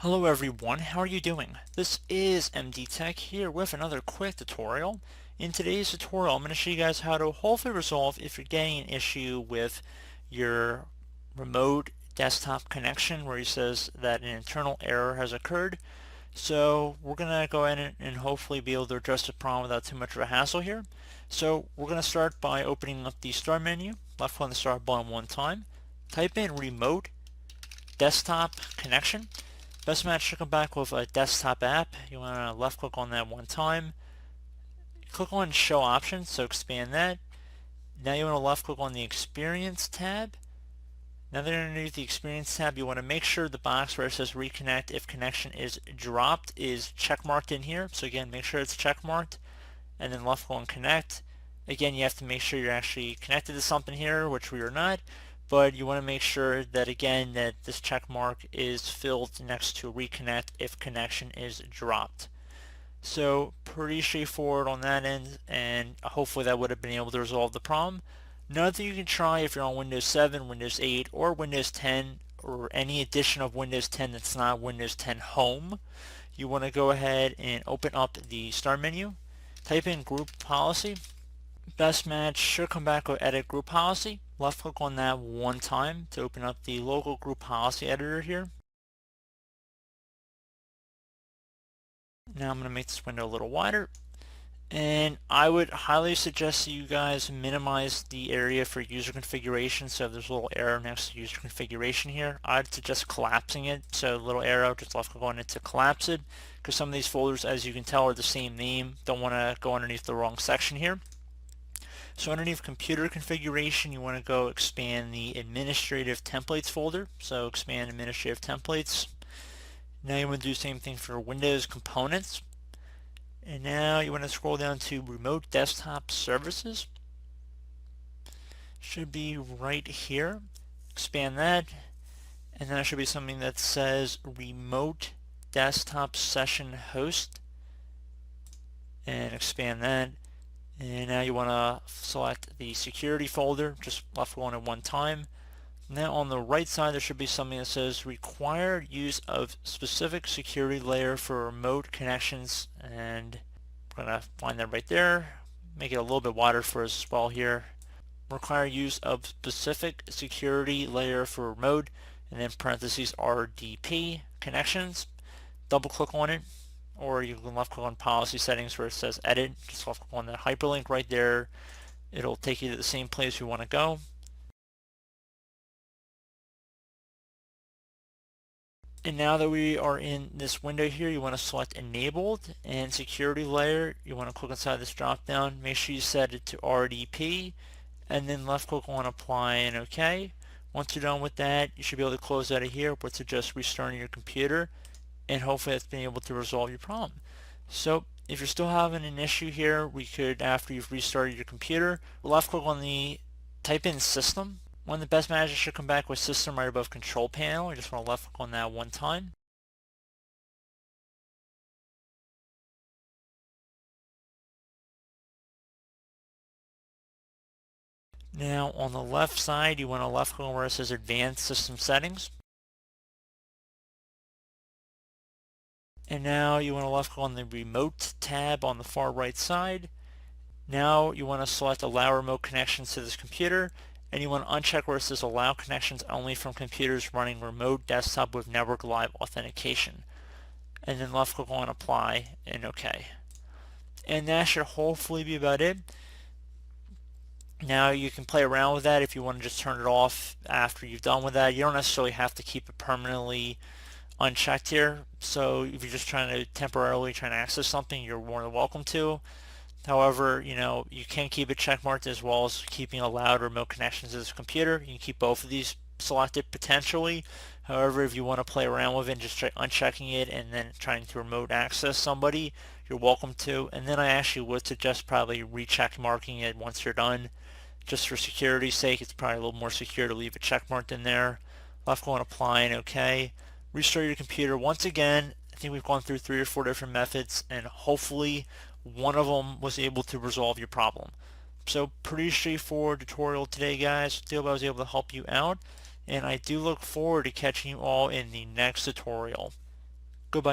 Hello everyone, how are you doing? This is MD Tech here with another quick tutorial. In today's tutorial, I'm going to show you guys how to hopefully resolve if you're getting an issue with your remote desktop connection where it says that an internal error has occurred. So we're going to go ahead and hopefully be able to address the problem without too much of a hassle here. So we're going to start by opening up the start menu, left click on the start button one time, type in remote desktop connection. Best match should come back with a desktop app. You want to left click on that one time. Click on show options, so expand that. Now you want to left click on the experience tab. Now that underneath the experience tab, you want to make sure the box where it says reconnect if connection is dropped is checkmarked in here. So again, make sure it's checkmarked and then left click on connect. Again, you have to make sure you're actually connected to something here, which we are not. But you want to make sure that again that this check mark is filled next to reconnect if connection is dropped. So pretty straightforward on that end, and hopefully that would have been able to resolve the problem. Another thing you can try if you're on Windows 7, Windows 8, or Windows 10, or any edition of Windows 10 that's not Windows 10 Home, you want to go ahead and open up the start menu, type in group policy. Best match should come back with edit group policy. Left click on that one time to open up the local group policy editor here. Now I'm going to make this window a little wider, and I would highly suggest that you guys minimize the area for user configuration. So if there's a little arrow next to user configuration here, I'd suggest collapsing it. So a little arrow, just left click on it to collapse it, because some of these folders, as you can tell, are the same name. Don't want to go underneath the wrong section here. So underneath computer configuration, you want to go expand the administrative templates folder. So expand administrative templates. Now you want to do the same thing for Windows components. And now you want to scroll down to remote desktop services. Should be right here. Expand that. And then there should be something that says remote desktop session host. And expand that. And now you want to select the security folder, just left click on it one time. Now on the right side there should be something that says required use of specific security layer for remote connections, and we're going to find that right there. Make it a little bit wider for us as well here. Require use of specific security layer for remote, and then parentheses RDP connections. Double click on it, or you can left click on policy settings where it says edit. Just left click on that hyperlink right there. It'll take you to the same place you want to go. And now that we are in this window here, you want to select enabled and security layer. You want to click inside this drop down. Make sure you set it to RDP, and then left click on apply and OK. Once you're done with that, you should be able to close out of here, but to just restarting your computer, and hopefully that's been able to resolve your problem. So if you're still having an issue here, we could, after you've restarted your computer, left click on the type in system. One of the best matches should come back with system right above control panel. You just want to left click on that one time. Now on the left side, you want to left click on where it says advanced system settings. And now you want to left click on the remote tab on the far right side. Now you want to select allow remote connections to this computer, and you want to uncheck where it says allow connections only from computers running remote desktop with network live authentication. And then left click on apply and OK. And that should hopefully be about it. Now you can play around with that if you want to just turn it off after you've done with that. You don't necessarily have to keep it permanently unchecked here. So if you're just trying to temporarily trying to access something, you're more than welcome to. However, you can keep it checkmarked as well as keeping allowed remote connections to this computer. You can keep both of these selected potentially. However, if you want to play around with it and just try unchecking it and then trying to remote access somebody, you're welcome to. And then I actually would suggest probably recheck marking it once you're done. Just for security's sake, it's probably a little more secure to leave it checkmarked in there. Left click on apply and OK. Restart your computer. Once again, I think we've gone through 3 or 4 different methods, and hopefully one of them was able to resolve your problem. So pretty straightforward tutorial today, guys. I hope I was able to help you out, and I do look forward to catching you all in the next tutorial. Goodbye.